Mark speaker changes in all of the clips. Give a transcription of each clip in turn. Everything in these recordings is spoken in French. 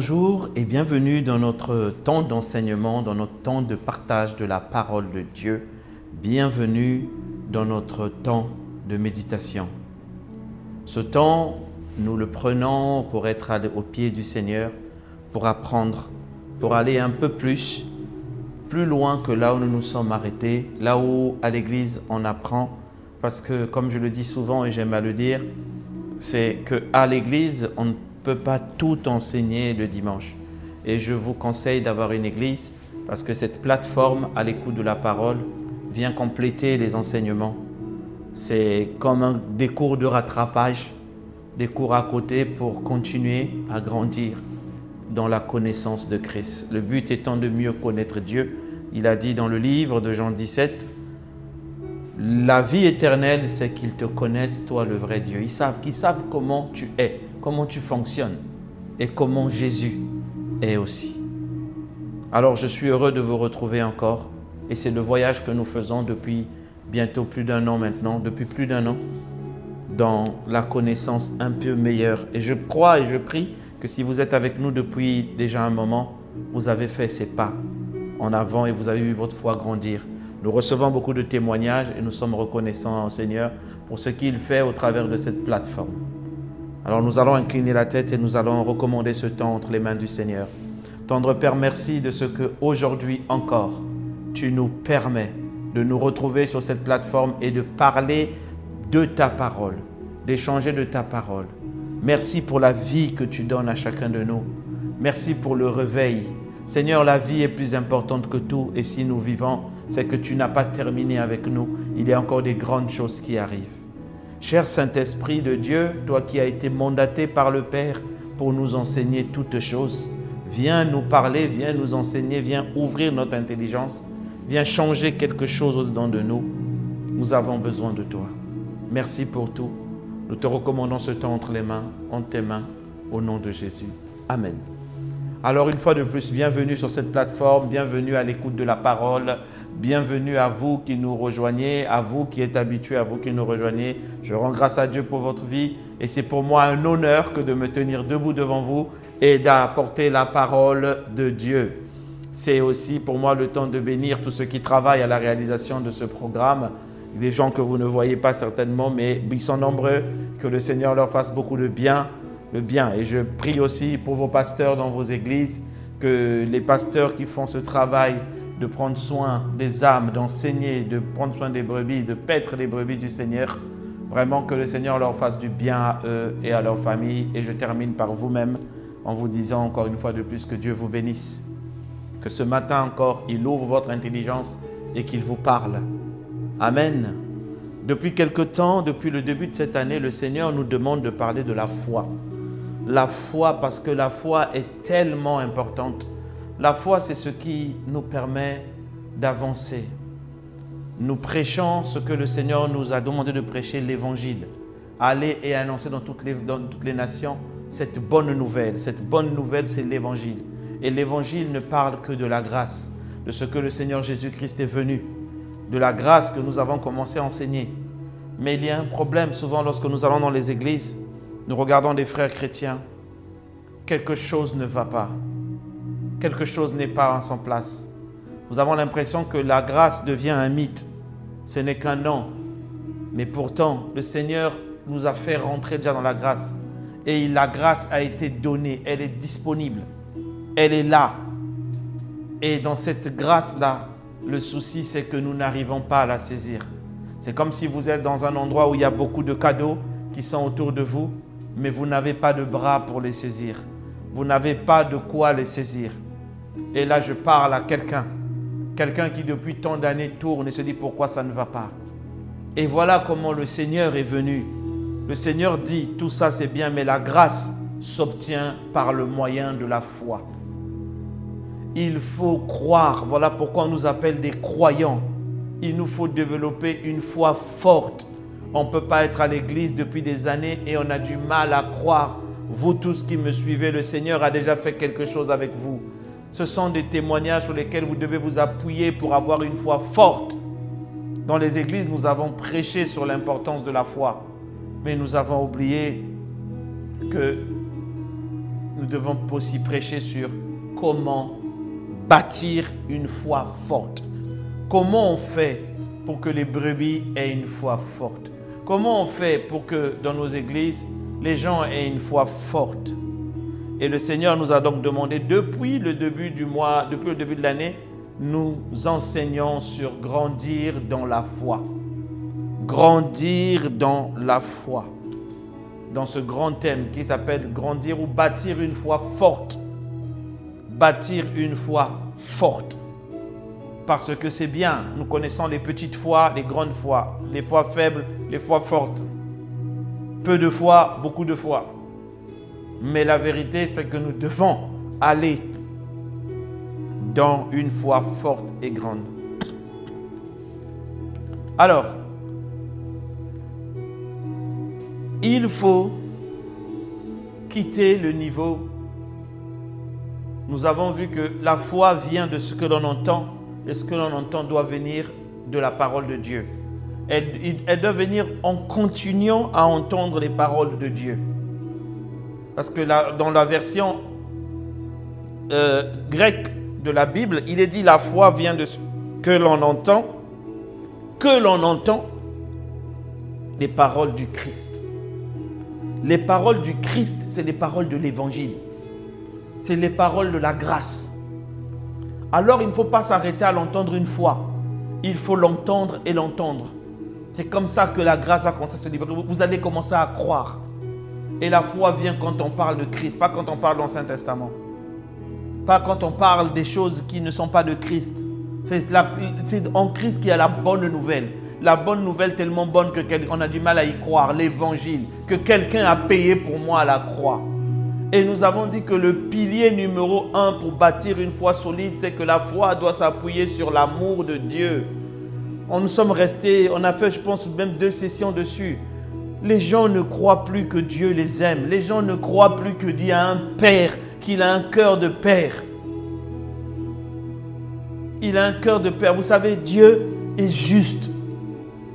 Speaker 1: Bonjour et bienvenue dans notre temps d'enseignement, dans notre temps de partage de la parole de Dieu. Bienvenue dans notre temps de méditation. Ce temps, nous le prenons pour être au pied du Seigneur, pour apprendre, pour aller un peu plus loin que là où nous nous sommes arrêtés, là où à l'église on apprend, parce que comme je le dis souvent et j'aime à le dire, c'est qu'à l'église on ne peut pas tout enseigner le dimanche. Et je vous conseille d'avoir une église parce que cette plateforme à l'écoute de la parole vient compléter les enseignements. C'est comme des cours de rattrapage, des cours à côté pour continuer à grandir dans la connaissance de Christ. Le but étant de mieux connaître Dieu. Il a dit dans le livre de Jean 17, « La vie éternelle, c'est qu'ils te connaissent, toi le vrai Dieu. » Qu'ils savent comment tu es, comment tu fonctionnes et comment Jésus est aussi. Alors je suis heureux de vous retrouver encore et c'est le voyage que nous faisons depuis bientôt plus d'un an maintenant, depuis plus d'un an, dans la connaissance un peu meilleure. Et je crois et je prie que si vous êtes avec nous depuis déjà un moment, vous avez fait ces pas en avant et vous avez vu votre foi grandir. Nous recevons beaucoup de témoignages et nous sommes reconnaissants au Seigneur pour ce qu'il fait au travers de cette plateforme. Alors nous allons incliner la tête et nous allons recommander ce temps entre les mains du Seigneur. Tendre Père, merci de ce que aujourd'hui encore, tu nous permets de nous retrouver sur cette plateforme et de parler de ta parole, d'échanger de ta parole. Merci pour la vie que tu donnes à chacun de nous. Merci pour le réveil. Seigneur, la vie est plus importante que tout et si nous vivons, c'est que tu n'as pas terminé avec nous. Il y a encore des grandes choses qui arrivent. Cher Saint-Esprit de Dieu, toi qui as été mandaté par le Père pour nous enseigner toutes choses, viens nous parler, viens nous enseigner, viens ouvrir notre intelligence, viens changer quelque chose au-dedans de nous. Nous avons besoin de toi. Merci pour tout. Nous te recommandons ce temps entre tes mains, au nom de Jésus. Amen. Alors une fois de plus, bienvenue sur cette plateforme, bienvenue à l'écoute de la parole, bienvenue à vous qui nous rejoignez, à vous qui êtes habitués, à vous qui nous rejoignez. Je rends grâce à Dieu pour votre vie et c'est pour moi un honneur que de me tenir debout devant vous et d'apporter la parole de Dieu. C'est aussi pour moi le temps de bénir tous ceux qui travaillent à la réalisation de ce programme, des gens que vous ne voyez pas certainement, mais ils sont nombreux, que le Seigneur leur fasse beaucoup de bien. Et je prie aussi pour vos pasteurs dans vos églises, que les pasteurs qui font ce travail de prendre soin des âmes, d'enseigner, de prendre soin des brebis, de paître les brebis du Seigneur, vraiment que le Seigneur leur fasse du bien à eux et à leur famille. Et je termine par vous-même en vous disant encore une fois de plus que Dieu vous bénisse. Que ce matin encore, il ouvre votre intelligence et qu'il vous parle. Amen. Depuis quelque temps, depuis le début de cette année, le Seigneur nous demande de parler de la foi. La foi, parce que la foi est tellement importante. La foi, c'est ce qui nous permet d'avancer. Nous prêchons ce que le Seigneur nous a demandé de prêcher, l'évangile. Aller et annoncer dans toutes les nations cette bonne nouvelle. Cette bonne nouvelle, c'est l'évangile. Et l'évangile ne parle que de la grâce, de ce que le Seigneur Jésus-Christ est venu, de la grâce que nous avons commencé à enseigner. Mais il y a un problème souvent lorsque nous allons dans les églises. Nous regardons des frères chrétiens, quelque chose ne va pas, quelque chose n'est pas en son place. Nous avons l'impression que la grâce devient un mythe, ce n'est qu'un nom. Mais pourtant, le Seigneur nous a fait rentrer déjà dans la grâce. Et la grâce a été donnée, elle est disponible, elle est là. Et dans cette grâce-là, le souci c'est que nous n'arrivons pas à la saisir. C'est comme si vous êtes dans un endroit où il y a beaucoup de cadeaux qui sont autour de vous, mais vous n'avez pas de bras pour les saisir. Vous n'avez pas de quoi les saisir. Et là, je parle à quelqu'un qui depuis tant d'années tourne et se dit pourquoi ça ne va pas. Et voilà comment le Seigneur est venu. Le Seigneur dit, tout ça c'est bien, mais la grâce s'obtient par le moyen de la foi. Il faut croire. Voilà pourquoi on nous appelle des croyants. Il nous faut développer une foi forte. On ne peut pas être à l'église depuis des années et on a du mal à croire. Vous tous qui me suivez, le Seigneur a déjà fait quelque chose avec vous. Ce sont des témoignages sur lesquels vous devez vous appuyer pour avoir une foi forte. Dans les églises, nous avons prêché sur l'importance de la foi. Mais nous avons oublié que nous devons aussi prêcher sur comment bâtir une foi forte. Comment on fait pour que les brebis aient une foi forte? Comment on fait pour que dans nos églises, les gens aient une foi forte? Et le Seigneur nous a donc demandé, depuis le début du mois, depuis le début de l'année, nous enseignons sur grandir dans la foi. Grandir dans la foi. Dans ce grand thème qui s'appelle grandir ou bâtir une foi forte. Bâtir une foi forte. Parce que c'est bien, nous connaissons les petites foi, les grandes foi, les foi faibles, les foi fortes. Peu de foi, beaucoup de foi. Mais la vérité, c'est que nous devons aller dans une foi forte et grande. Alors, il faut quitter le niveau. Nous avons vu que la foi vient de ce que l'on entend, et ce que l'on entend doit venir de la parole de Dieu. Elle doit venir en continuant à entendre les paroles de Dieu. Parce que dans la version grecque de la Bible, il est dit la foi vient de ce que l'on entend, les paroles du Christ. Les paroles du Christ, c'est les paroles de l'Évangile. C'est les paroles de la grâce. Alors, il ne faut pas s'arrêter à l'entendre une fois. Il faut l'entendre et l'entendre. C'est comme ça que la grâce va commencer à se libérer. Vous allez commencer à croire. Et la foi vient quand on parle de Christ, pas quand on parle de l'Ancien Testament. Pas quand on parle des choses qui ne sont pas de Christ. C'est en Christ qu'il y a la bonne nouvelle. La bonne nouvelle tellement bonne qu'on a du mal à y croire, l'évangile, que quelqu'un a payé pour moi à la croix. Et nous avons dit que le pilier numéro 1 pour bâtir une foi solide, c'est que la foi doit s'appuyer sur l'amour de Dieu. Nous sommes restés, on a fait je pense même 2 sessions dessus. Les gens ne croient plus que Dieu les aime. Les gens ne croient plus que Dieu a un père, qu'il a un cœur de père. Il a un cœur de père. Vous savez, Dieu est juste.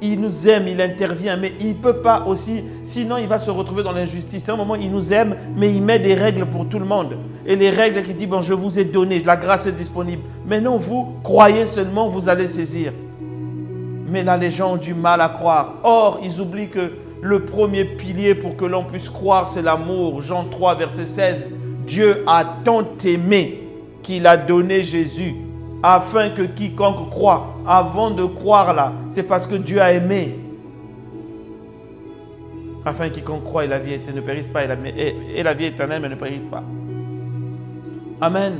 Speaker 1: Il nous aime, il intervient, mais il ne peut pas aussi, sinon il va se retrouver dans l'injustice. À un moment, il nous aime, mais il met des règles pour tout le monde. Et les règles qui disent, bon, je vous ai donné, la grâce est disponible. Mais non, vous croyez seulement, vous allez saisir. Mais là, les gens ont du mal à croire. Or, ils oublient que le premier pilier pour que l'on puisse croire, c'est l'amour. Jean 3, verset 16. Dieu a tant aimé qu'il a donné Jésus, afin que quiconque croit, avant de croire là, c'est parce que Dieu a aimé. Afin que quiconque croit et la vie ne périsse pas, et la vie éternelle, mais ne périsse pas. Amen.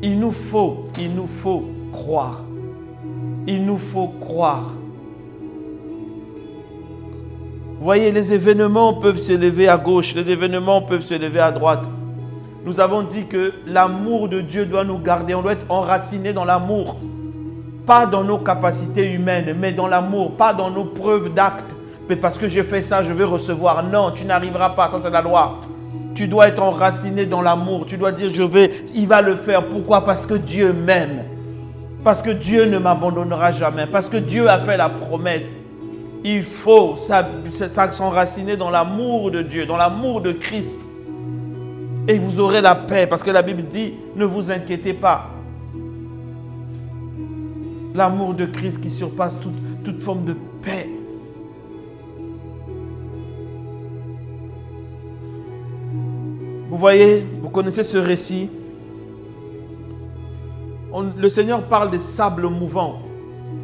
Speaker 1: Il nous faut croire. Il nous faut croire. Vous voyez, les événements peuvent se lever à gauche, les événements peuvent se lever à droite. Nous avons dit que l'amour de Dieu doit nous garder. On doit être enraciné dans l'amour. Pas dans nos capacités humaines, mais dans l'amour. Pas dans nos preuves d'actes. Mais parce que j'ai fait ça, je vais recevoir. Non, tu n'arriveras pas. Ça, c'est la loi. Tu dois être enraciné dans l'amour. Tu dois dire, il va le faire. Pourquoi? Parce que Dieu m'aime. Parce que Dieu ne m'abandonnera jamais. Parce que Dieu a fait la promesse. Il faut s'enraciner dans l'amour de Dieu, dans l'amour de Christ. Et vous aurez la paix, parce que la Bible dit, ne vous inquiétez pas. L'amour de Christ qui surpasse toute forme de paix. Vous voyez, vous connaissez ce récit. Le Seigneur parle des sables mouvants.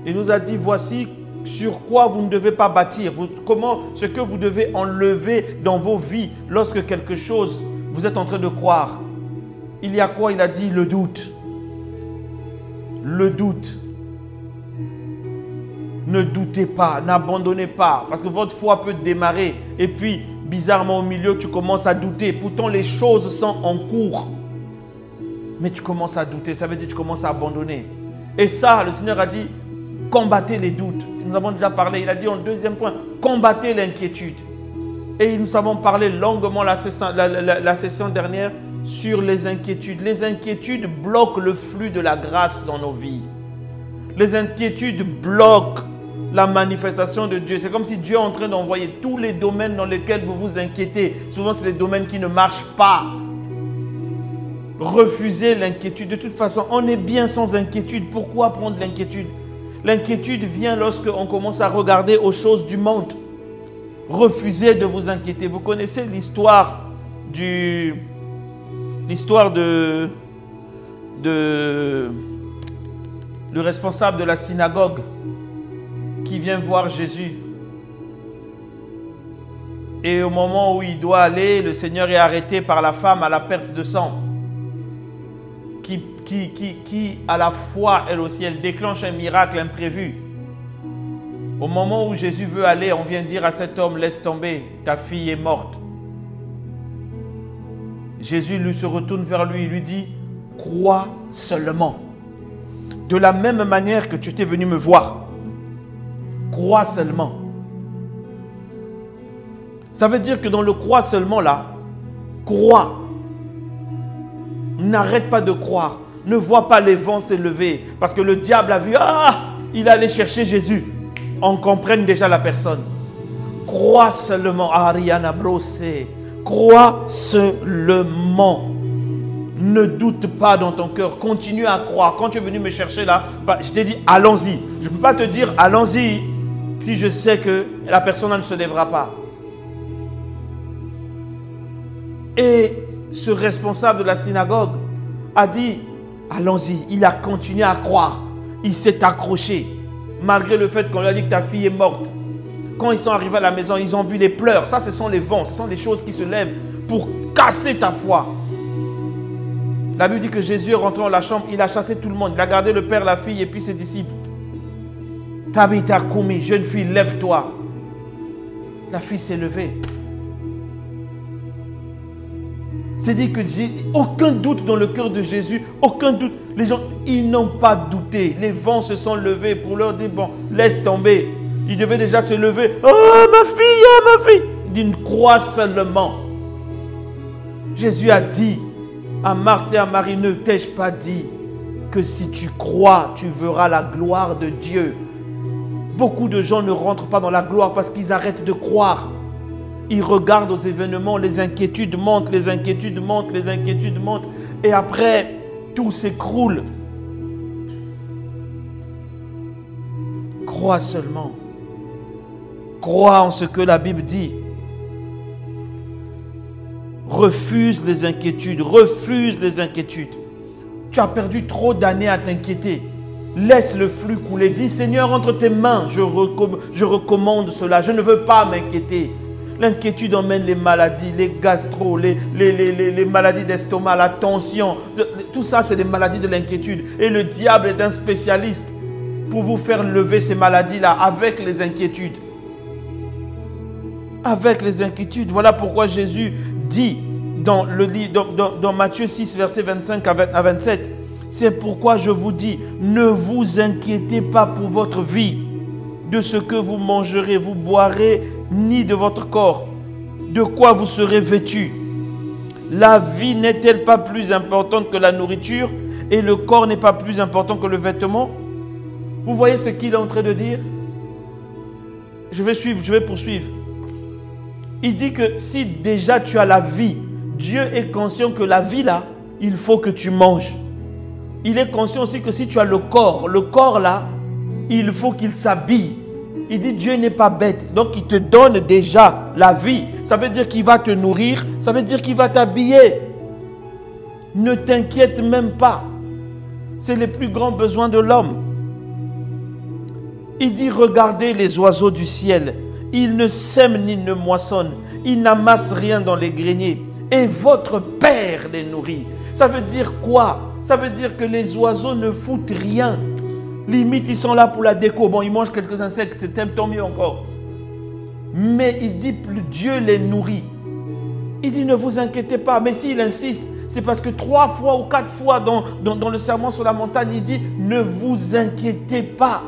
Speaker 1: Il nous a dit, voici sur quoi vous ne devez pas bâtir. Ce que vous devez enlever dans vos vies lorsque quelque chose, vous êtes en train de croire. Il y a quoi? Il a dit le doute. Le doute. Ne doutez pas, n'abandonnez pas. Parce que votre foi peut démarrer. Et puis, bizarrement au milieu, tu commences à douter. Pourtant, les choses sont en cours. Mais tu commences à douter. Ça veut dire que tu commences à abandonner. Et ça, le Seigneur a dit, combattez les doutes. Nous avons déjà parlé. Il a dit en deuxième point, combattez l'inquiétude. Et nous avons parlé longuement la session dernière sur les inquiétudes. Les inquiétudes bloquent le flux de la grâce dans nos vies. Les inquiétudes bloquent la manifestation de Dieu. C'est comme si Dieu est en train d'envoyer tous les domaines dans lesquels vous vous inquiétez. Souvent, c'est les domaines qui ne marchent pas. Refusez l'inquiétude. De toute façon, on est bien sans inquiétude. Pourquoi prendre l'inquiétude? L'inquiétude vient lorsqu'on commence à regarder aux choses du monde. Refusez de vous inquiéter. Vous connaissez l'histoire du le responsable de la synagogue qui vient voir Jésus. Et au moment où il doit aller, le Seigneur est arrêté par la femme à la perte de sang. Qui à la fois, elle aussi, elle déclenche un miracle imprévu. Au moment où Jésus veut aller, on vient dire à cet homme, laisse tomber, ta fille est morte. Jésus lui se retourne vers lui et lui dit, crois seulement. De la même manière que tu étais venu me voir, crois seulement. Ça veut dire que dans le crois seulement là, crois. N'arrête pas de croire. Ne vois pas les vents s'élever. Parce que le diable a vu, il allait chercher Jésus. On comprenne déjà la personne. Crois seulement. Ariana Brossé. Crois seulement. Ne doute pas dans ton cœur. Continue à croire. Quand tu es venu me chercher là, je t'ai dit, allons-y. Je ne peux pas te dire, allons-y, si je sais que la personne ne se lèvera pas. Et ce responsable de la synagogue a dit, allons-y. Il a continué à croire. Il s'est accroché. Malgré le fait qu'on lui a dit que ta fille est morte. Quand ils sont arrivés à la maison, ils ont vu les pleurs. Ça, ce sont les vents. Ce sont les choses qui se lèvent pour casser ta foi. La Bible dit que Jésus est rentré dans la chambre. Il a chassé tout le monde. Il a gardé le père, la fille et puis ses disciples. Tabitha Koumi, jeune fille, lève-toi. La fille s'est levée. C'est dit que aucun doute dans le cœur de Jésus, aucun doute. Les gens, ils n'ont pas douté. Les vents se sont levés pour leur dire, bon, laisse tomber. Ils devaient déjà se lever. Oh, ma fille. Il dit, crois seulement. Jésus a dit à Marthe et à Marie, ne t'ai-je pas dit que si tu crois, tu verras la gloire de Dieu. Beaucoup de gens ne rentrent pas dans la gloire parce qu'ils arrêtent de croire. Ils regardent aux événements, les inquiétudes montent, les inquiétudes montent, les inquiétudes montent. Et après, tout s'écroule. Crois seulement. Crois en ce que la Bible dit. Refuse les inquiétudes, refuse les inquiétudes. Tu as perdu trop d'années à t'inquiéter. Laisse le flux couler. Dis, Seigneur, entre tes mains, je recommande cela. Je ne veux pas m'inquiéter. L'inquiétude emmène les maladies, les gastro, les maladies d'estomac, la tension. Tout ça, c'est des maladies de l'inquiétude. Et le diable est un spécialiste pour vous faire lever ces maladies-là avec les inquiétudes. Avec les inquiétudes. Voilà pourquoi Jésus dit dans Matthieu 6, versets 25 à 27, c'est pourquoi je vous dis, ne vous inquiétez pas pour votre vie, de ce que vous mangerez, vous boirez, ni de votre corps, de quoi vous serez vêtus. La vie n'est-elle pas plus importante que la nourriture et le corps n'est pas plus important que le vêtement? Vous voyez ce qu'il est en train de dire? Je vais poursuivre. Il dit que si déjà tu as la vie, Dieu est conscient que la vie là, il faut que tu manges. Il est conscient aussi que si tu as le corps là, il faut qu'il s'habille. Il dit Dieu n'est pas bête, donc il te donne déjà la vie. Ça veut dire qu'il va te nourrir, ça veut dire qu'il va t'habiller. Ne t'inquiète même pas. C'est les plus grands besoins de l'homme. Il dit regardez les oiseaux du ciel. Ils ne sèment ni ne moissonnent. Ils n'amassent rien dans les greniers. Et votre Père les nourrit. Ça veut dire quoi? Ça veut dire que les oiseaux ne foutent rien. Limite, ils sont là pour la déco. Bon, ils mangent quelques insectes, tant mieux encore. Mais il dit, Dieu les nourrit. Il dit, ne vous inquiétez pas. Mais s'il insiste, c'est parce que 3 fois ou 4 fois dans le sermon sur la montagne, il dit, ne vous inquiétez pas.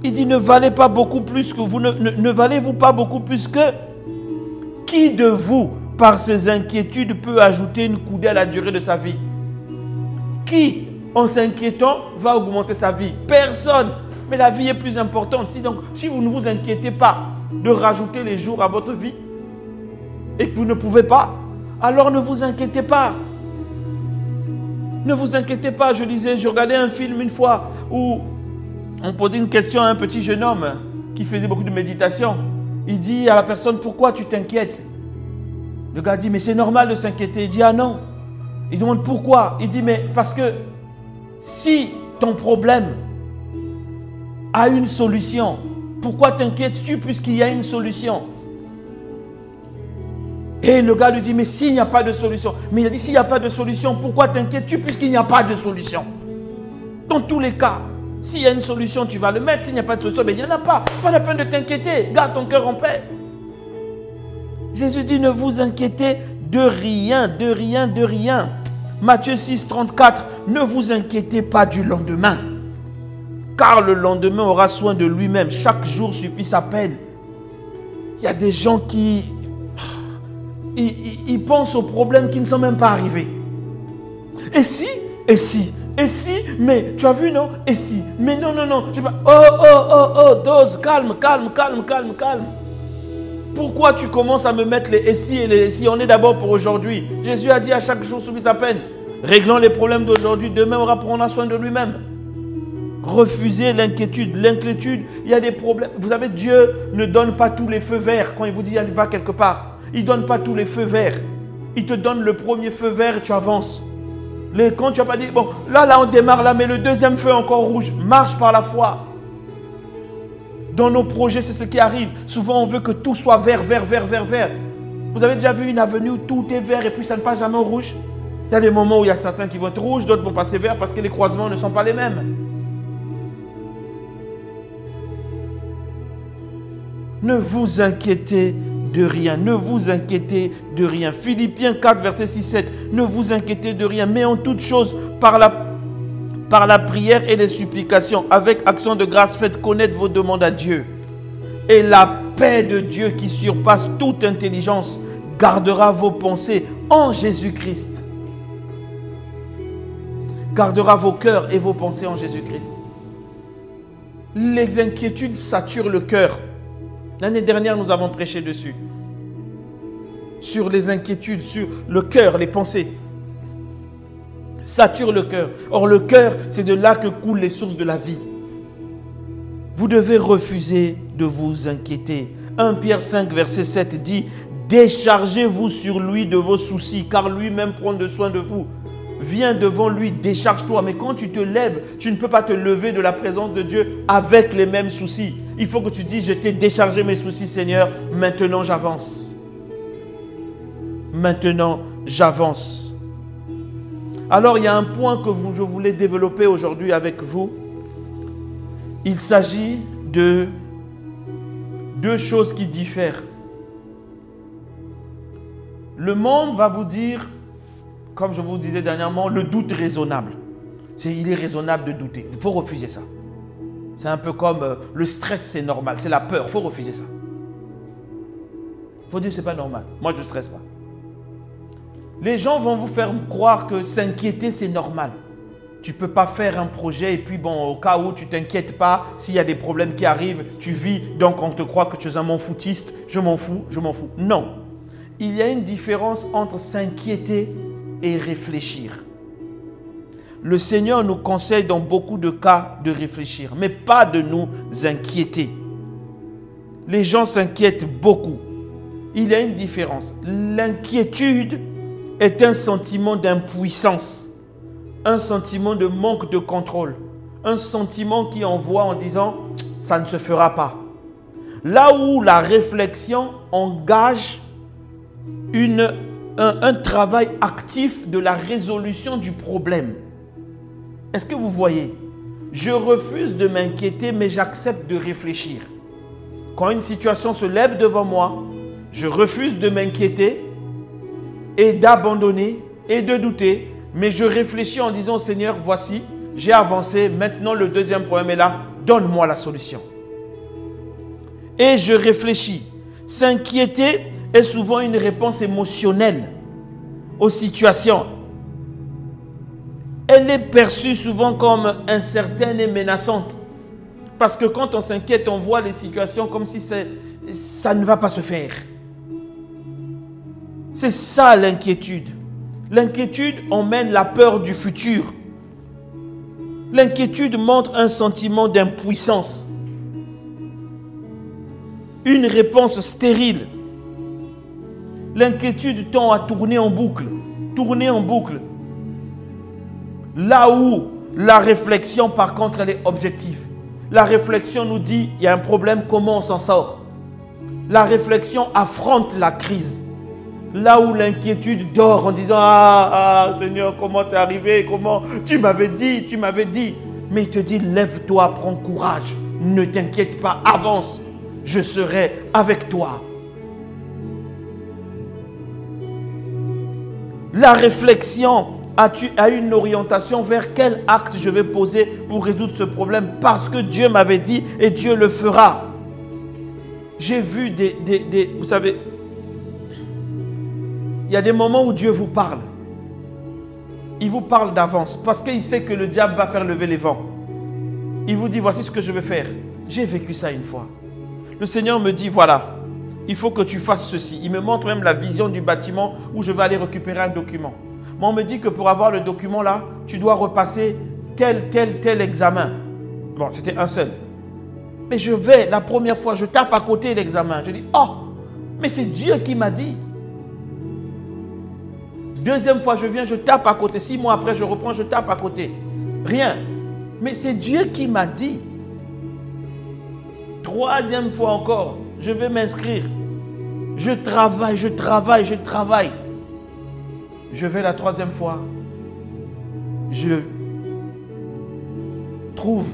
Speaker 1: Il dit, ne valez pas beaucoup plus que vous, ne valez-vous pas beaucoup plus que qui de vous, par ses inquiétudes, peut ajouter une coudée à la durée de sa vie? Qui en s'inquiétant, va augmenter sa vie? Personne. Mais la vie est plus importante. Donc, si vous ne vous inquiétez pas de rajouter les jours à votre vie et que vous ne pouvez pas, alors ne vous inquiétez pas. Ne vous inquiétez pas. Je regardais un film une fois où on posait une question à un petit jeune homme qui faisait beaucoup de méditation. Il dit à la personne, pourquoi tu t'inquiètes? Le gars dit, mais c'est normal de s'inquiéter. Il dit, ah non. Il demande pourquoi? Il dit, mais parce que si ton problème a une solution, pourquoi t'inquiètes-tu puisqu'il y a une solution? Et le gars lui dit, mais s'il n'y a pas de solution. Mais il a dit, s'il n'y a pas de solution, pourquoi t'inquiètes-tu puisqu'il n'y a pas de solution? Dans tous les cas, s'il y a une solution, tu vas le mettre. S'il n'y a pas de solution, mais il n'y en a pas. Pas la peine de t'inquiéter. Garde ton cœur en paix. Jésus dit, ne vous inquiétez de rien, de rien, de rien. Matthieu 6, 34, ne vous inquiétez pas du lendemain, car le lendemain aura soin de lui-même. Chaque jour suffit sa peine. Il y a des gens qui ils pensent aux problèmes qui ne sont même pas arrivés. Et si, et si, et si, mais tu as vu, non? Et si, mais non, non, non. Dose, calme, calme, calme, calme, calme. Pourquoi tu commences à me mettre les et si et les et si? On est d'abord pour aujourd'hui. Jésus a dit à chaque jour suffit sa peine. Réglons les problèmes d'aujourd'hui, demain on prendra soin de lui-même. Refusez l'inquiétude. L'inquiétude, il y a des problèmes. Vous savez, Dieu ne donne pas tous les feux verts quand il vous dit il va quelque part. Il ne donne pas tous les feux verts. Il te donne le premier feu vert et tu avances. Quand tu n'as pas dit, bon, là on démarre là, mais le deuxième feu est encore rouge. Marche par la foi. Dans nos projets, c'est ce qui arrive. Souvent, on veut que tout soit vert, vert, vert, vert, vert. Vous avez déjà vu une avenue où tout est vert et puis ça ne passe jamais au rouge? Il y a des moments où il y a certains qui vont être rouges, d'autres vont passer vert parce que les croisements ne sont pas les mêmes. Ne vous inquiétez de rien. Ne vous inquiétez de rien. Philippiens 4, verset 6-7. Ne vous inquiétez de rien, mais en toute chose, par la prière et les supplications, avec action de grâce, faites connaître vos demandes à Dieu. Et la paix de Dieu qui surpasse toute intelligence gardera vos pensées en Jésus-Christ. Gardera vos cœurs et vos pensées en Jésus-Christ. Les inquiétudes saturent le cœur. L'année dernière, nous avons prêché dessus. Sur les inquiétudes, sur le cœur, les pensées. Sature le cœur. Or, le cœur, c'est de là que coulent les sources de la vie. Vous devez refuser de vous inquiéter. 1 Pierre 5, verset 7 dit « Déchargez-vous sur lui de vos soucis, car lui-même prend de soin de vous. » Viens devant lui, décharge-toi. Mais quand tu te lèves, tu ne peux pas te lever de la présence de Dieu avec les mêmes soucis. Il faut que tu dises, je t'ai déchargé mes soucis, Seigneur. Maintenant, j'avance. Maintenant, j'avance. Alors, il y a un point que je voulais développer aujourd'hui avec vous. Il s'agit de deux choses qui diffèrent. Le monde va vous dire, comme je vous disais dernièrement, le doute raisonnable. Il est raisonnable de douter. Il faut refuser ça. C'est un peu comme le stress, c'est normal. C'est la peur. Il faut refuser ça. Il faut dire que ce n'est pas normal. Moi, je ne stresse pas. Les gens vont vous faire croire que s'inquiéter, c'est normal. Tu ne peux pas faire un projet et puis bon, au cas où tu ne t'inquiètes pas, s'il y a des problèmes qui arrivent, tu vis, donc on te croit que tu es un m'en foutiste. Je m'en fous, je m'en fous. Non. Il y a une différence entre s'inquiéter et réfléchir. Le Seigneur nous conseille dans beaucoup de cas de réfléchir, mais pas de nous inquiéter. Les gens s'inquiètent beaucoup. Il y a une différence. L'inquiétude est un sentiment d'impuissance, un sentiment de manque de contrôle, un sentiment qui envoie en disant « ça ne se fera pas ». Là où la réflexion engage un travail actif de la résolution du problème. Est-ce que vous voyez? Je refuse de m'inquiéter, mais j'accepte de réfléchir. Quand une situation se lève devant moi, je refuse de m'inquiéter et d'abandonner et de douter, mais je réfléchis en disant, Seigneur, voici, j'ai avancé, maintenant le deuxième problème est là, donne-moi la solution. Et je réfléchis. S'inquiéter est souvent une réponse émotionnelle aux situations. Et elle est perçue souvent comme incertaine et menaçante. Parce que quand on s'inquiète, on voit les situations comme si ça ne va pas se faire. C'est ça l'inquiétude. L'inquiétude emmène la peur du futur. L'inquiétude montre un sentiment d'impuissance. Une réponse stérile. L'inquiétude tend à tourner en boucle. Tourner en boucle. Là où la réflexion, par contre, elle est objective. La réflexion nous dit, il y a un problème, comment on s'en sort? La réflexion affronte la crise. Là où l'inquiétude dort en disant, Seigneur, comment c'est arrivé? Comment? Tu m'avais dit. Mais il te dit, lève-toi, prends courage. Ne t'inquiète pas, avance. Je serai avec toi. La réflexion a une orientation vers quel acte je vais poser pour résoudre ce problème parce que Dieu m'avait dit et Dieu le fera. J'ai vu vous savez, il y a des moments où Dieu vous parle. Il vous parle d'avance parce qu'il sait que le diable va faire lever les vents. Il vous dit, voici ce que je vais faire. J'ai vécu ça une fois. Le Seigneur me dit, voilà, il faut que tu fasses ceci. Il me montre même la vision du bâtiment où je vais aller récupérer un document. Mais on me dit que pour avoir le document là, tu dois repasser tel examen. Bon, c'était un seul. Mais je vais, la première fois, je tape à côté l'examen. Je dis, oh, mais c'est Dieu qui m'a dit. Deuxième fois, je viens, je tape à côté. 6 mois après, je reprends, je tape à côté. Rien. Mais c'est Dieu qui m'a dit. Troisième fois encore, je vais m'inscrire. Je travaille. Je vais la troisième fois. Je trouve,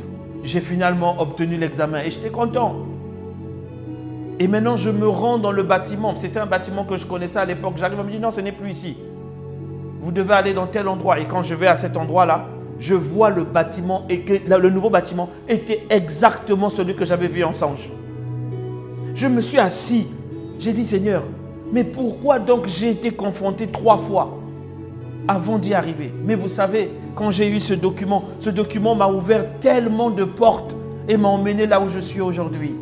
Speaker 1: j'ai finalement obtenu l'examen et j'étais content. Et maintenant, je me rends dans le bâtiment. C'était un bâtiment que je connaissais à l'époque. J'arrive à me dire, non, ce n'est plus ici. Vous devez aller dans tel endroit. Et quand je vais à cet endroit-là, je vois le bâtiment et que le nouveau bâtiment était exactement celui que j'avais vu en songe. Je me suis assis. J'ai dit, Seigneur, mais pourquoi donc j'ai été confronté 3 fois avant d'y arriver? Mais vous savez, quand j'ai eu ce document m'a ouvert tellement de portes et m'a emmené là où je suis aujourd'hui.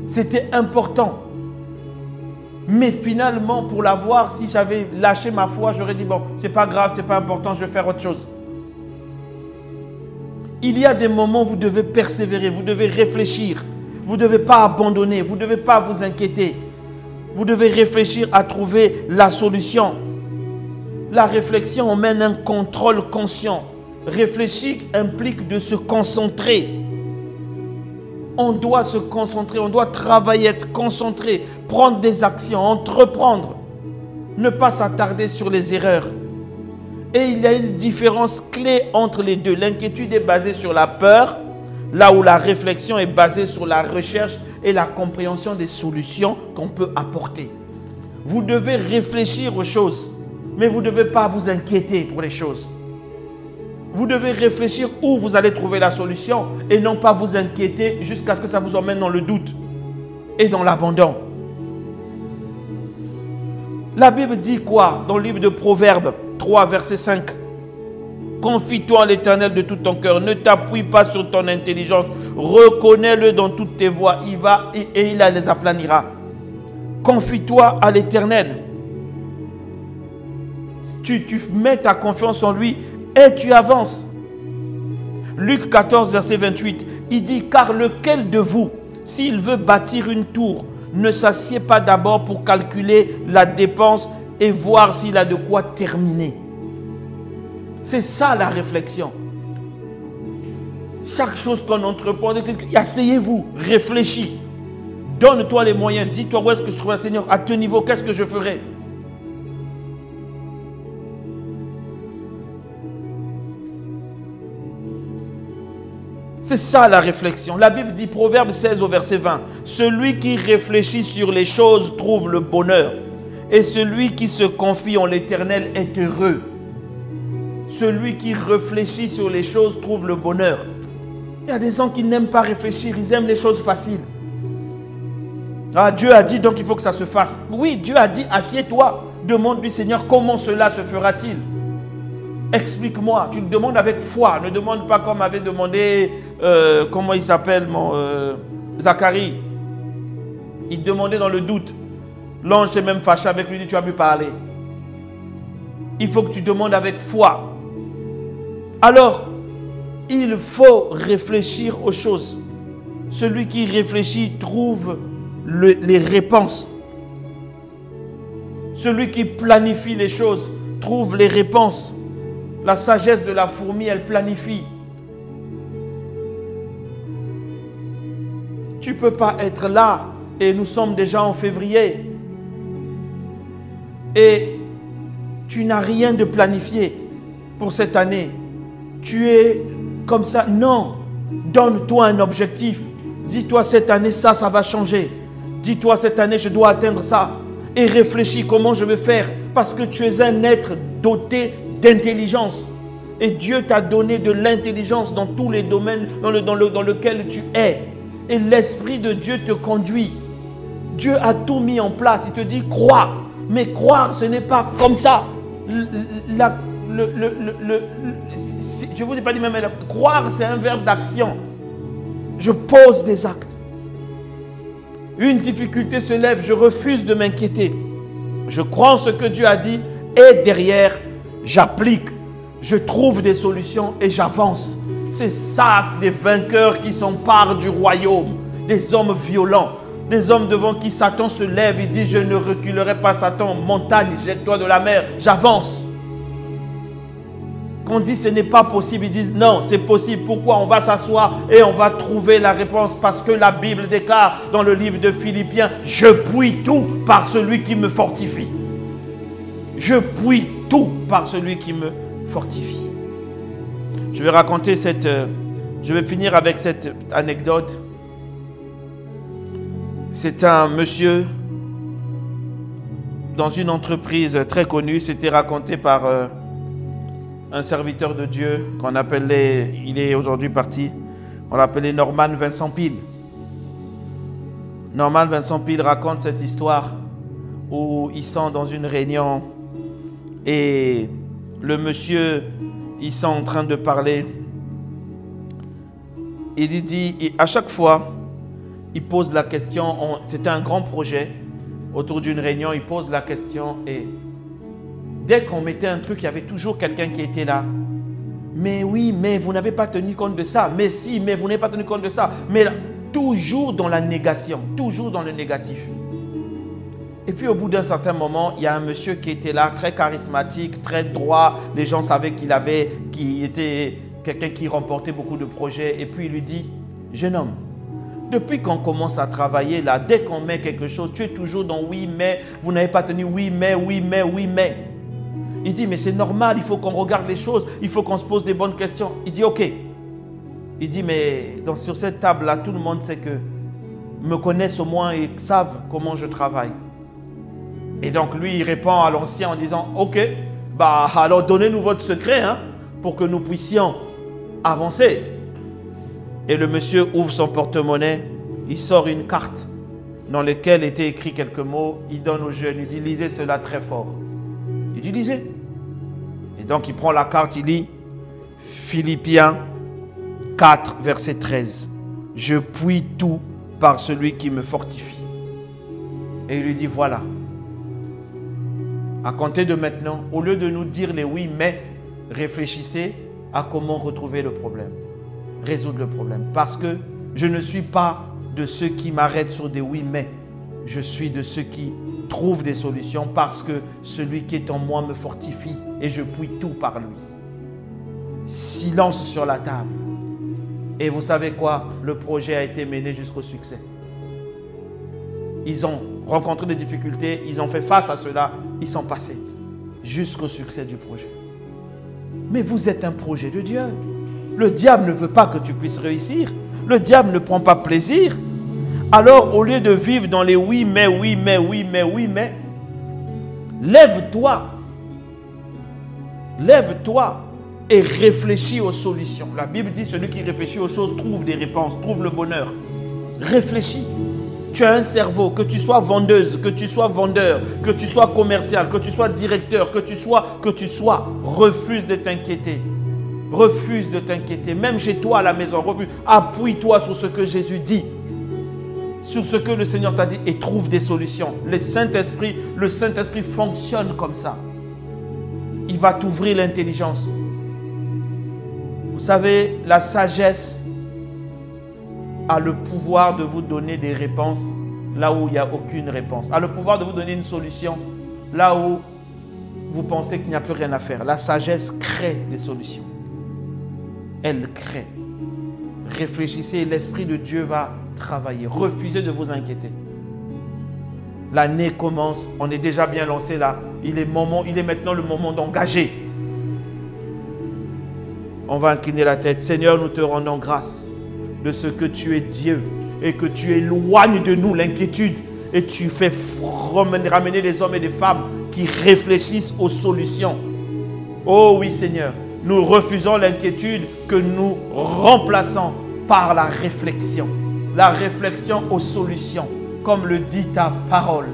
Speaker 1: C'était important. Mais finalement, pour l'avoir, si j'avais lâché ma foi, j'aurais dit, bon, c'est pas grave, c'est pas important, je vais faire autre chose. Il y a des moments où vous devez persévérer, vous devez réfléchir. Vous ne devez pas abandonner, vous ne devez pas vous inquiéter. Vous devez réfléchir à trouver la solution. La réflexion emmène un contrôle conscient. Réfléchir implique de se concentrer. On doit se concentrer, on doit travailler, être concentré, prendre des actions, entreprendre. Ne pas s'attarder sur les erreurs. Et il y a une différence clé entre les deux. L'inquiétude est basée sur la peur, là où la réflexion est basée sur la recherche et la compréhension des solutions qu'on peut apporter. Vous devez réfléchir aux choses, mais vous ne devez pas vous inquiéter pour les choses. Vous devez réfléchir où vous allez trouver la solution et non pas vous inquiéter jusqu'à ce que ça vous emmène dans le doute et dans l'abandon. La Bible dit quoi dans le livre de Proverbes 3, verset 5? Confie-toi en l'Éternel de tout ton cœur. Ne t'appuie pas sur ton intelligence. Reconnais-le dans toutes tes voies. Il va et il les aplanira. Confie-toi à l'Éternel. Tu mets ta confiance en lui et tu avances. Luc 14, verset 28. Il dit, car lequel de vous, s'il veut bâtir une tour, ne s'assied pas d'abord pour calculer la dépense et voir s'il a de quoi terminer. C'est ça la réflexion. Chaque chose qu'on entreprend, asseyez-vous, réfléchis. Donne-toi les moyens. Dis-toi où est-ce que je trouve le Seigneur. À ce niveau, qu'est-ce que je ferai? C'est ça la réflexion. La Bible dit, Proverbe 16 au verset 20. Celui qui réfléchit sur les choses trouve le bonheur. Et celui qui se confie en l'Éternel est heureux. Celui qui réfléchit sur les choses trouve le bonheur. Il y a des gens qui n'aiment pas réfléchir, ils aiment les choses faciles. Ah, Dieu a dit donc il faut que ça se fasse. Oui, Dieu a dit, assieds-toi, demande-lui Seigneur, comment cela se fera-t-il? Explique-moi. Tu le demandes avec foi. Ne demande pas comme avait demandé, comment il s'appelle, Zacharie. Il demandait dans le doute. L'ange s'est même fâché avec lui, dit, tu as pu parler. Il faut que tu demandes avec foi. Alors, il faut réfléchir aux choses. Celui qui réfléchit trouve les réponses. Celui qui planifie les choses trouve les réponses. La sagesse de la fourmi, elle planifie. Tu ne peux pas être là et nous sommes déjà en février. Et tu n'as rien de planifié pour cette année. Tu es comme ça. Non. Donne-toi un objectif. Dis-toi cette année, ça va changer. Dis-toi cette année, je dois atteindre ça. Et réfléchis comment je vais faire. Parce que tu es un être doté d'intelligence. Et Dieu t'a donné de l'intelligence dans tous les domaines dans lequel tu es. Et l'Esprit de Dieu te conduit. Dieu a tout mis en place. Il te dit, crois. Mais croire, ce n'est pas comme ça. Je ne vous ai pas dit même, croire, c'est un verbe d'action. Je pose des actes. Une difficulté se lève, je refuse de m'inquiéter. Je crois en ce que Dieu a dit et derrière, j'applique. Je trouve des solutions et j'avance. C'est ça des vainqueurs qui s'emparent du royaume. Des hommes violents. Des hommes devant qui Satan se lève et dit, je ne reculerai pas Satan. Montagne, jette-toi de la mer. J'avance. Quand on dit ce n'est pas possible, ils disent non, c'est possible. Pourquoi? On va s'asseoir et on va trouver la réponse. Parce que la Bible déclare dans le livre de Philippiens, je puis tout par celui qui me fortifie. Je puis tout par celui qui me fortifie. Je vais raconter je vais finir avec cette anecdote. C'est un monsieur dans une entreprise très connue. C'était raconté par un serviteur de Dieu qu'on appelait, il est aujourd'hui parti, on l'appelait Norman Vincent Peale. Norman Vincent Peale raconte cette histoire où ils sont dans une réunion et le monsieur, ils sont en train de parler. Il dit, à chaque fois, il pose la question, c'était un grand projet, autour d'une réunion, il pose la question et dès qu'on mettait un truc, il y avait toujours quelqu'un qui était là. Mais oui, mais vous n'avez pas tenu compte de ça. Mais si, mais vous n'avez pas tenu compte de ça. Mais là, toujours dans la négation, toujours dans le négatif. Et puis au bout d'un certain moment, il y a un monsieur qui était là, très charismatique, très droit. Les gens savaient qu'il était quelqu'un qui remportait beaucoup de projets. Et puis il lui dit, jeune homme, depuis qu'on commence à travailler là, dès qu'on met quelque chose, tu es toujours dans oui, mais, vous n'avez pas tenu oui, mais, oui, mais, oui, mais. Il dit, mais c'est normal, il faut qu'on regarde les choses, il faut qu'on se pose des bonnes questions. Il dit, ok. Il dit, mais sur cette table-là, tout le monde sait que me connaissent au moins et savent comment je travaille. Et donc lui, il répond à l'ancien en disant, ok, bah alors donnez-nous votre secret hein, pour que nous puissions avancer. Et le monsieur ouvre son porte-monnaie, il sort une carte dans laquelle étaient écrits quelques mots, il donne aux jeunes, il dit, lisez cela très fort. Il dit, lisez. Et donc il prend la carte, il lit Philippiens 4, verset 13. Je puis tout par celui qui me fortifie. Et il lui dit, voilà. À compter de maintenant, au lieu de nous dire les oui, mais, réfléchissez à comment retrouver le problème. Résoudre le problème. Parce que je ne suis pas de ceux qui m'arrêtent sur des oui, mais. Je suis de ceux qui trouvent des solutions parce que celui qui est en moi me fortifie et je puis tout par lui. Silence sur la table. Et vous savez quoi? Le projet a été mené jusqu'au succès. Ils ont rencontré des difficultés, ils ont fait face à cela, ils sont passés jusqu'au succès du projet. Mais vous êtes un projet de Dieu. Le diable ne veut pas que tu puisses réussir. Le diable ne prend pas plaisir. Alors, au lieu de vivre dans les oui, mais, oui, mais, oui, mais, oui, mais, lève-toi. Lève-toi et réfléchis aux solutions. La Bible dit, celui qui réfléchit aux choses trouve des réponses, trouve le bonheur. Réfléchis. Tu as un cerveau, que tu sois vendeuse, que tu sois vendeur, que tu sois commercial, que tu sois directeur, que tu sois, refuse de t'inquiéter. Refuse de t'inquiéter. Même chez toi à la maison, refuse. Appuie-toi sur ce que Jésus dit, sur ce que le Seigneur t'a dit et trouve des solutions. Le Saint-Esprit fonctionne comme ça. Il va t'ouvrir l'intelligence. Vous savez, la sagesse a le pouvoir de vous donner des réponses là où il n'y a aucune réponse. A le pouvoir de vous donner une solution là où vous pensez qu'il n'y a plus rien à faire. La sagesse crée des solutions. Elle crée. Réfléchissez, l'Esprit de Dieu va travailler. Refusez de vous inquiéter. L'année commence, on est déjà bien lancé là. Il est maintenant le moment d'engager. On va incliner la tête. Seigneur, nous te rendons grâce de ce que tu es Dieu et que tu éloignes de nous l'inquiétude et tu fais ramener des hommes et des femmes qui réfléchissent aux solutions. Oh oui Seigneur, nous refusons l'inquiétude que nous remplaçons par la réflexion aux solutions, comme le dit ta parole.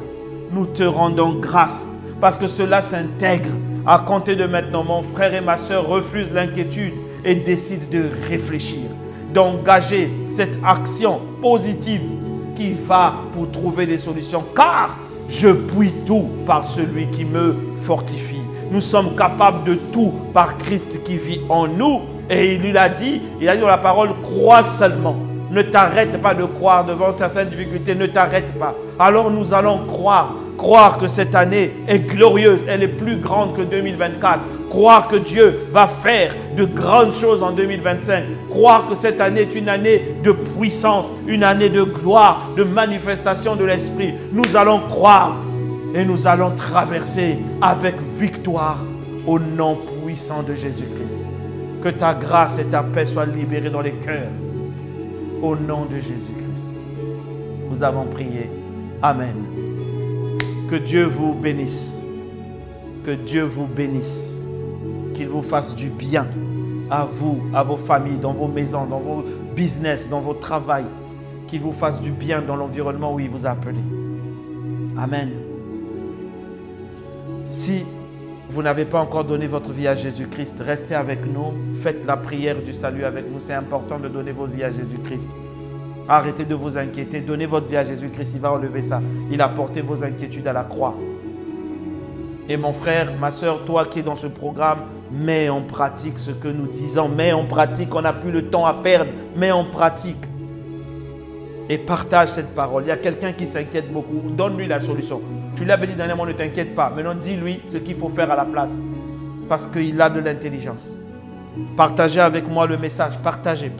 Speaker 1: Nous te rendons grâce parce que cela s'intègre. À compter de maintenant, mon frère et ma soeur refusent l'inquiétude et décident de réfléchir, d'engager cette action positive qui va pour trouver des solutions. Car je puis tout par celui qui me fortifie. Nous sommes capables de tout par Christ qui vit en nous. Et il a dit dans la parole, crois seulement. Ne t'arrête pas de croire devant certaines difficultés, ne t'arrête pas. Alors nous allons croire que cette année est glorieuse, elle est plus grande que 2024. Croire que Dieu va faire de grandes choses en 2025. Croire que cette année est une année de puissance, une année de gloire, de manifestation de l'Esprit. Nous allons croire et nous allons traverser avec victoire au nom puissant de Jésus-Christ. Que ta grâce et ta paix soient libérées dans les cœurs. Au nom de Jésus-Christ. Nous avons prié. Amen. Que Dieu vous bénisse. Que Dieu vous bénisse. Qu'il vous fasse du bien à vous, à vos familles, dans vos maisons, dans vos business, dans vos travails. Qu'il vous fasse du bien dans l'environnement où il vous a appelé. Amen. Si vous n'avez pas encore donné votre vie à Jésus-Christ, restez avec nous. Faites la prière du salut avec nous. C'est important de donner votre vie à Jésus-Christ. Arrêtez de vous inquiéter. Donnez votre vie à Jésus-Christ. Il va enlever ça. Il a porté vos inquiétudes à la croix. Et mon frère, ma soeur, toi qui es dans ce programme, mets en pratique ce que nous disons. Mets en pratique. On n'a plus le temps à perdre. Mets en pratique. Et partage cette parole. Il y a quelqu'un qui s'inquiète beaucoup. Donne-lui la solution. Tu lui avais dit dernièrement, ne t'inquiète pas. Maintenant, dis-lui ce qu'il faut faire à la place. Parce qu'il a de l'intelligence. Partagez avec moi le message. Partagez.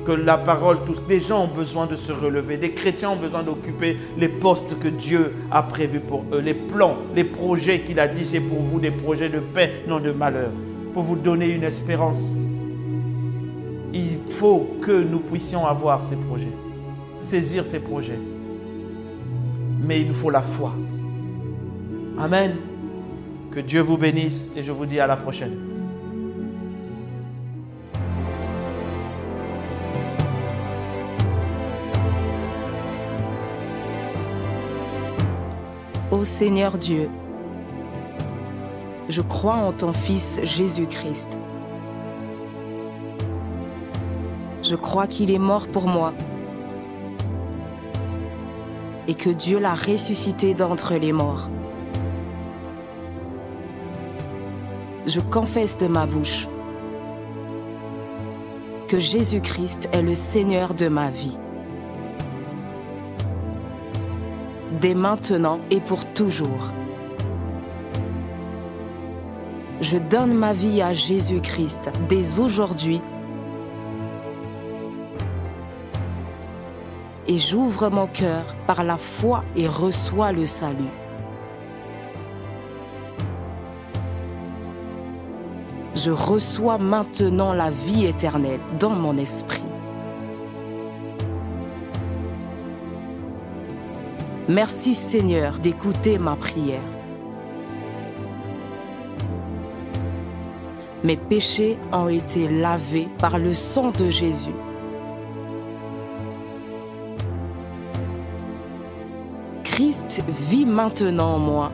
Speaker 1: Que la parole touche. Les gens ont besoin de se relever. Des chrétiens ont besoin d'occuper les postes que Dieu a prévus pour eux. Les plans, les projets qu'il a dit, j'ai pour vous des projets de paix, non de malheur. Pour vous donner une espérance. Il faut que nous puissions avoir ces projets. Saisir ces projets. Mais il nous faut la foi. Amen. Que Dieu vous bénisse et je vous dis à la prochaine.
Speaker 2: Ô Seigneur Dieu, je crois en ton Fils Jésus-Christ. Je crois qu'il est mort pour moi et que Dieu l'a ressuscité d'entre les morts. Je confesse de ma bouche que Jésus-Christ est le Seigneur de ma vie. Dès maintenant et pour toujours. Je donne ma vie à Jésus-Christ dès aujourd'hui et j'ouvre mon cœur par la foi et reçois le salut. Je reçois maintenant la vie éternelle dans mon esprit. Merci Seigneur d'écouter ma prière. Mes péchés ont été lavés par le sang de Jésus. Christ vit maintenant en moi.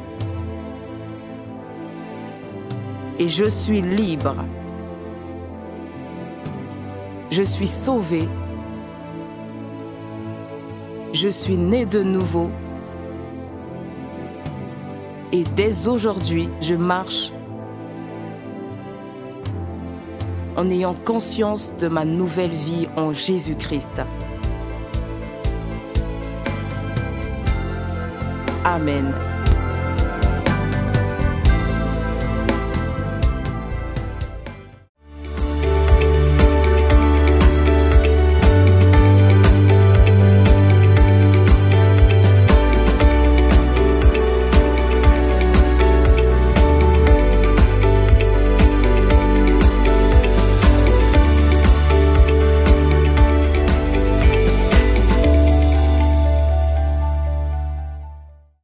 Speaker 2: Et je suis libre. Je suis sauvé. Je suis né de nouveau. Et dès aujourd'hui, je marche en ayant conscience de ma nouvelle vie en Jésus-Christ. Amen.